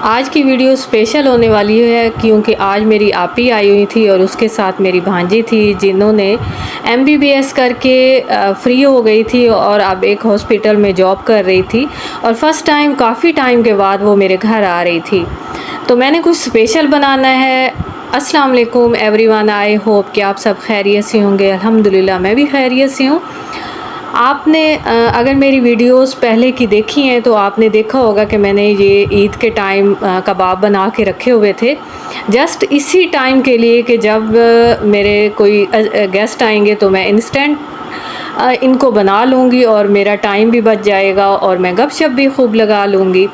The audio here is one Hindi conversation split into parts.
आज की वीडियो स्पेशल होने वाली है क्योंकि आज मेरी आपी आई हुई थी और उसके साथ मेरी भांजी थी जिन्होंने MBBS करके फ्री हो गई थी और अब एक हॉस्पिटल में जॉब कर रही थी और फर्स्ट टाइम काफ़ी टाइम के बाद वो मेरे घर आ रही थी। तो मैंने कुछ स्पेशल बनाना है। अस्सलाम वालेकुम एवरीवन, आई होप कि आप सब खैरियत से होंगे। अल्हम्दुलिल्लाह मैं भी खैरियत से हूँ। आपने अगर मेरी वीडियोस पहले की देखी हैं तो आपने देखा होगा कि मैंने ये ईद के टाइम कबाब बना के रखे हुए थे, जस्ट इसी टाइम के लिए कि जब मेरे कोई गेस्ट आएंगे तो मैं इंस्टेंट इनको बना लूँगी और मेरा टाइम भी बच जाएगा और मैं गपशप भी खूब लगा लूँगी।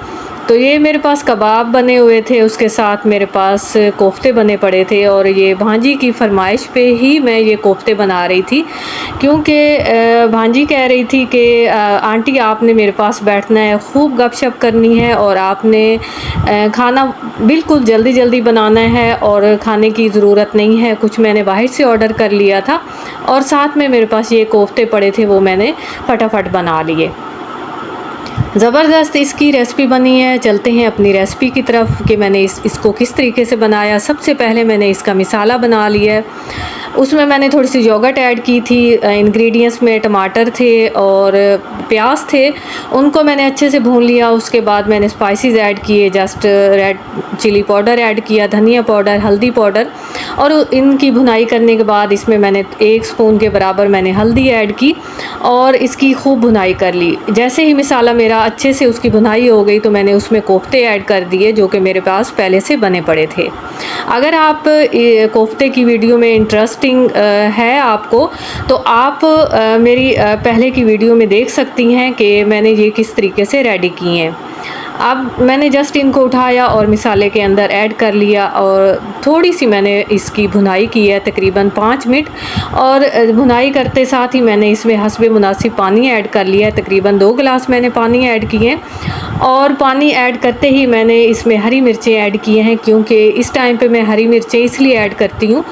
तो ये मेरे पास कबाब बने हुए थे, उसके साथ मेरे पास कोफ्ते बने पड़े थे और ये भांजी की फरमाइश पे ही मैं ये कोफ्ते बना रही थी क्योंकि भांजी कह रही थी कि आंटी आपने मेरे पास बैठना है, खूब गपशप करनी है और आपने खाना बिल्कुल जल्दी जल्दी बनाना है और खाने की ज़रूरत नहीं है। कुछ मैंने बाहर से ऑर्डर कर लिया था और साथ में मेरे पास ये कोफ्ते पड़े थे, वो मैंने फटाफट बना लिए। ज़बरदस्त इसकी रेसिपी बनी है। चलते हैं अपनी रेसिपी की तरफ कि मैंने इसको किस तरीके से बनाया। सबसे पहले मैंने इसका मिसाला बना लिया है। उसमें मैंने थोड़ी सी योगर्ट ऐड की थी। इंग्रेडिएंट्स में टमाटर थे और प्याज थे, उनको मैंने अच्छे से भून लिया। उसके बाद मैंने स्पाइसेस ऐड किए, just red chilli powder add किया, धनिया पाउडर, हल्दी पाउडर और इनकी भुनाई करने के बाद इसमें मैंने 1 स्पून के बराबर मैंने हल्दी ऐड की और इसकी खूब भुनाई कर ली। जैसे ही मिसाला मेरा अच्छे से उसकी भुनाई हो गई तो मैंने उसमें कोफ्ते ऐड कर दिए जो कि मेरे पास पहले से बने पड़े थे। अगर आप कोफ्ते की वीडियो में इंटरेस्टिंग है आपको तो आप मेरी पहले की वीडियो में देख सकती हैं कि मैंने ये किस तरीके से रेडी किए हैं। अब मैंने जस्ट इनको उठाया और मिसाले के अंदर ऐड कर लिया और थोड़ी सी मैंने इसकी भुनाई की है, तकरीबन 5 मिनट। और भुनाई करते साथ ही मैंने इसमें हस्बे मुनासिब पानी ऐड कर लिया है, तकरीबन 2 गिलास मैंने पानी ऐड किए हैं। और पानी ऐड करते ही मैंने इसमें हरी मिर्चें ऐड किए हैं क्योंकि इस टाइम पे मैं हरी मिर्चें इसलिए ऐड करती हूँ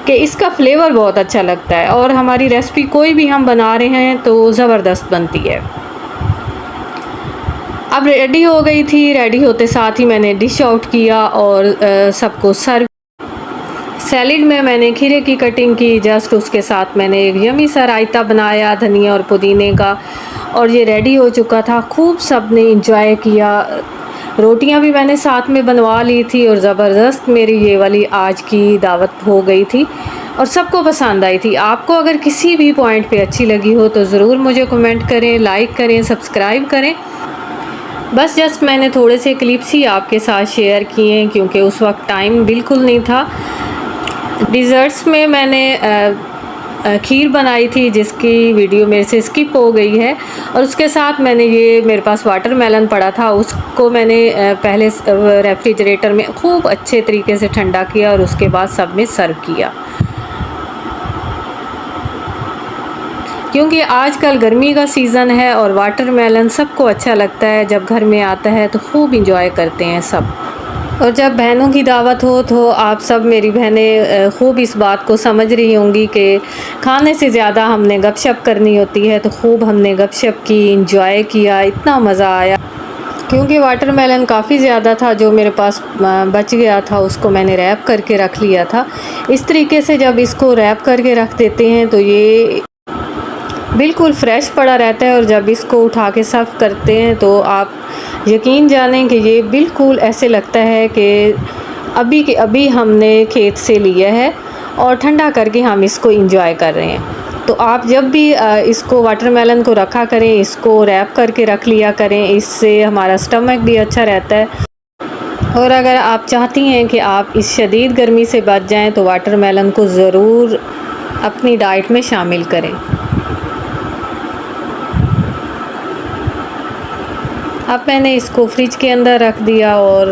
कि इसका फ्लेवर बहुत अच्छा लगता है और हमारी रेसिपी कोई भी हम बना रहे हैं तो ज़बरदस्त बनती है। अब रेडी हो गई थी, रेडी होते साथ ही मैंने डिश आउट किया और सबको सर्व। सैलेड में मैंने खीरे की कटिंग की, जस्ट उसके साथ मैंने एक यमी सा रायता बनाया धनिया और पुदीने का और ये रेडी हो चुका था। खूब सब ने इंजॉय किया। रोटियां भी मैंने साथ में बनवा ली थी और ज़बरदस्त मेरी ये वाली आज की दावत हो गई थी और सबको पसंद आई थी। आपको अगर किसी भी पॉइंट पे अच्छी लगी हो तो ज़रूर मुझे कमेंट करें, लाइक करें, सब्सक्राइब करें। बस जस्ट मैंने थोड़े से क्लिप्स ही आपके साथ शेयर किए हैं क्योंकि उस वक्त टाइम बिल्कुल नहीं था। डिज़र्ट्स में मैंने खीर बनाई थी जिसकी वीडियो मेरे से स्किप हो गई है और उसके साथ मैंने ये मेरे पास वाटरमेलन पड़ा था, उसको मैंने पहले रेफ्रिजरेटर में खूब अच्छे तरीके से ठंडा किया और उसके बाद सब में सर्व किया। क्योंकि आजकल गर्मी का सीज़न है और वाटरमेलन सबको अच्छा लगता है, जब घर में आता है तो खूब इंजॉय करते हैं सब। और जब बहनों की दावत हो तो आप सब मेरी बहनें खूब इस बात को समझ रही होंगी कि खाने से ज़्यादा हमने गपशप करनी होती है, तो खूब हमने गपशप की, इंजॉय किया, इतना मज़ा आया। क्योंकि वाटरमेलन काफ़ी ज़्यादा था, जो मेरे पास बच गया था उसको मैंने रैप करके रख लिया था। इस तरीके से जब इसको रैप करके रख देते हैं तो ये बिल्कुल फ्रेश पड़ा रहता है और जब इसको उठा के सर्व करते हैं तो आप यकीन जानें कि ये बिल्कुल ऐसे लगता है कि अभी के अभी हमने खेत से लिया है और ठंडा करके हम इसको एंजॉय कर रहे हैं। तो आप जब भी इसको वाटरमेलन को रखा करें, इसको रैप करके रख लिया करें, इससे हमारा स्टमक भी अच्छा रहता है। और अगर आप चाहती हैं कि आप इस शदीद गर्मी से बच जाएं तो वाटरमेलन को ज़रूर अपनी डाइट में शामिल करें। अब मैंने इसको फ्रिज के अंदर रख दिया और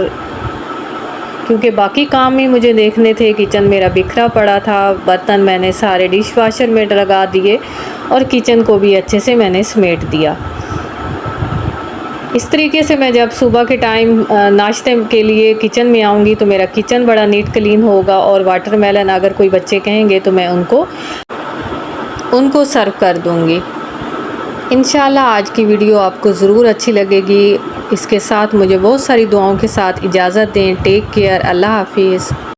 क्योंकि बाकी काम भी मुझे देखने थे, किचन मेरा बिखरा पड़ा था, बर्तन मैंने सारे डिश वाशर में लगा दिए और किचन को भी अच्छे से मैंने समेट दिया। इस तरीके से मैं जब सुबह के टाइम नाश्ते के लिए किचन में आऊँगी तो मेरा किचन बड़ा नीट क्लीन होगा और वाटरमेलन अगर कोई बच्चे कहेंगे तो मैं उनको सर्व कर दूँगी। इंशाल्लाह आज की वीडियो आपको ज़रूर अच्छी लगेगी। इसके साथ मुझे बहुत सारी दुआओं के साथ इजाज़त दें। Take care. अल्लाह हाफिज़।